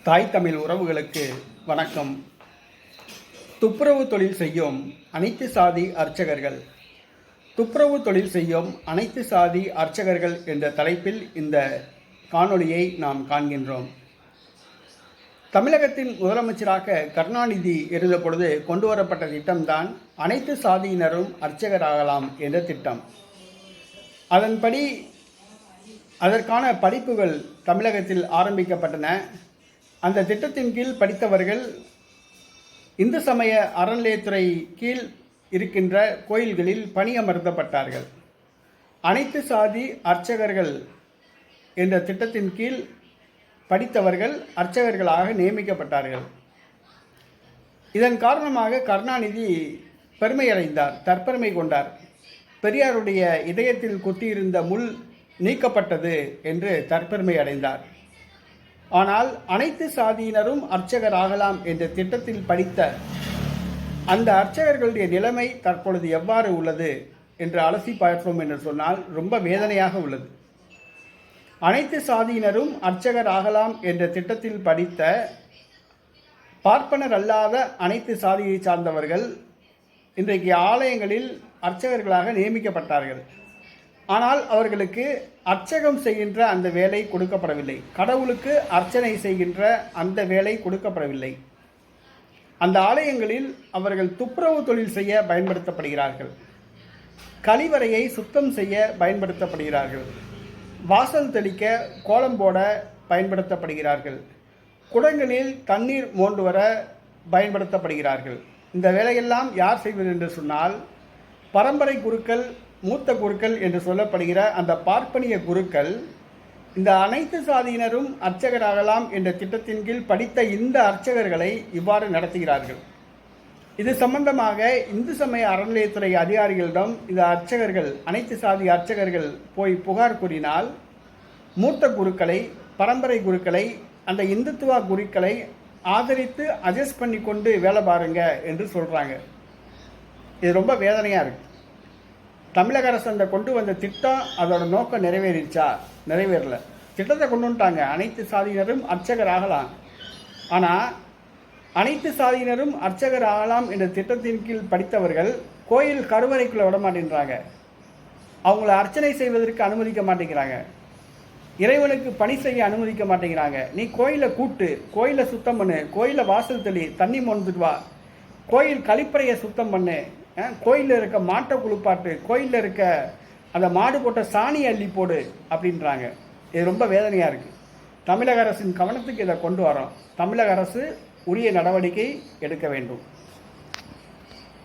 தாய் தமிழ் உறவுகளுக்கு வணக்கம். துப்புரவு தொழில் செய்யும் அனைத்து சாதி அர்ச்சகர்கள் அனைத்து சாதி அர்ச்சகர்கள் என்ற தலைப்பில் இந்த காணொளியை நாம் காண்கின்றோம். தமிழகத்தின் முதலமைச்சராக கருணாநிதி இருந்த பொழுது கொண்டு வரப்பட்ட திட்டம்தான் அனைத்து சாதியினரும் அர்ச்சகராகலாம் என்ற திட்டம். அதன்படி அதற்கான படிப்புகள் தமிழகத்தில் ஆரம்பிக்கப்பட்டன. அந்த திட்டத்தின் கீழ் படித்தவர்கள் இந்து சமய அறநிலையத்துறை கீழ் இருக்கின்ற கோயில்களில் பணியமர்த்தப்பட்டார்கள். அனைத்து சாதி அர்ச்சகர்கள் என்ற திட்டத்தின் கீழ் படித்தவர்கள் அர்ச்சகர்களாக நியமிக்கப்பட்டார்கள். இதன் காரணமாக கருணாநிதி பெருமையடைந்தார், தற்பெருமை கொண்டார். பெரியாருடைய இதயத்தில் குத்தியிருந்த முள் நீக்கப்பட்டது என்று தற்பெருமை அடைந்தார். ஆனால் அனைத்து சாதியினரும் அர்ச்சகராகலாம் என்ற திட்டத்தில் படித்த அந்த அர்ச்சகர்களுடைய நிலைமை தற்பொழுது எவ்வாறு உள்ளது என்று அலசி பார்ப்போம் என்று சொன்னால் ரொம்ப வேதனையாக உள்ளது. அனைத்து சாதியினரும் அர்ச்சகராகலாம் என்ற திட்டத்தில் படித்த பார்ப்பனர் அல்லாத அனைத்து சாதியை சார்ந்தவர்கள் இன்றைக்கு ஆலயங்களில் அர்ச்சகர்களாக நியமிக்கப்பட்டார்கள். ஆனால் அவர்களுக்கு அர்ச்சகம் செய்கின்ற அந்த வேலை கொடுக்கப்படவில்லை. கடவுளுக்கு அர்ச்சனை செய்கின்ற அந்த வேலை கொடுக்கப்படவில்லை. அந்த ஆலயங்களில் அவர்கள் துப்புரவு தொழில் செய்ய பயன்படுத்தப்படுகிறார்கள். கழிவறையை சுத்தம் செய்ய பயன்படுத்தப்படுகிறார்கள். வாசல் தெளிக்க, கோலம் போட பயன்படுத்தப்படுகிறார்கள். குடங்களில் தண்ணீர் மோண்டு வர பயன்படுத்தப்படுகிறார்கள். இந்த வேலையெல்லாம் யார் செய்வது என்று சொன்னால் பரம்பரை குருக்கள், மூத்த குருக்கள் என்று சொல்லப்படுகிற அந்த பார்ப்பனிய குருக்கள் இந்த அனைத்து சாதியினரும் அர்ச்சகராகலாம் என்ற திட்டத்தின் கீழ் படித்த இந்த அர்ச்சகர்களை இவ்வாறு நடத்துகிறார்கள். இது சம்பந்தமாக இந்து சமய அறநிலையத்துறை அதிகாரிகளிடம் இந்த அர்ச்சகர்கள், அனைத்து சாதி அர்ச்சகர்கள் போய் புகார் கூறினால் மூத்த குருக்களை, பரம்பரை குருக்களை, அந்த இந்துத்துவ குருக்களை ஆதரித்து அட்ஜஸ்ட் பண்ணி கொண்டு வேலை பாருங்க என்று சொல்கிறாங்க. இது ரொம்ப வேதனையாக இருக்குது. தமிழக அரசு அந்த கொண்டு வந்த திட்டம் அதோட நோக்கம் நிறைவேறிச்சா? நிறைவேறல. திட்டத்தை கொண்டு வந்துட்டாங்க, அனைத்து சாதியினரும் அர்ச்சகர் ஆகலாம். ஆனால் அனைத்து சாதியினரும் அர்ச்சகர் ஆகலாம் என்ற திட்டத்தின் கீழ் படித்தவர்கள் கோயில் கருவறைக்குள்ளே விட மாட்டேங்கிறாங்க. அவங்கள அர்ச்சனை செய்வதற்கு அனுமதிக்க மாட்டேங்கிறாங்க. இறைவனுக்கு பணி செய்ய அனுமதிக்க மாட்டேங்கிறாங்க. நீ கோயிலை கூட்டு, கோயிலை சுத்தம் பண்ணு, கோயிலை வாசல் தெளி, தண்ணி மொண்டுட்டு வா, கோயில் கழிப்பறையை சுத்தம் பண்ணு, கோயிலில் இருக்க மாட்டை குளிப்பாட்டு, கோயிலில் இருக்க அந்த மாடு போட்ட சாணி அள்ளி போடு அப்படின்றாங்க. இது ரொம்ப வேதனையாக இருக்குது. தமிழக அரசின் கவனத்துக்கு இதை கொண்டு வரோம். தமிழக அரசு உரிய நடவடிக்கை எடுக்க வேண்டும்.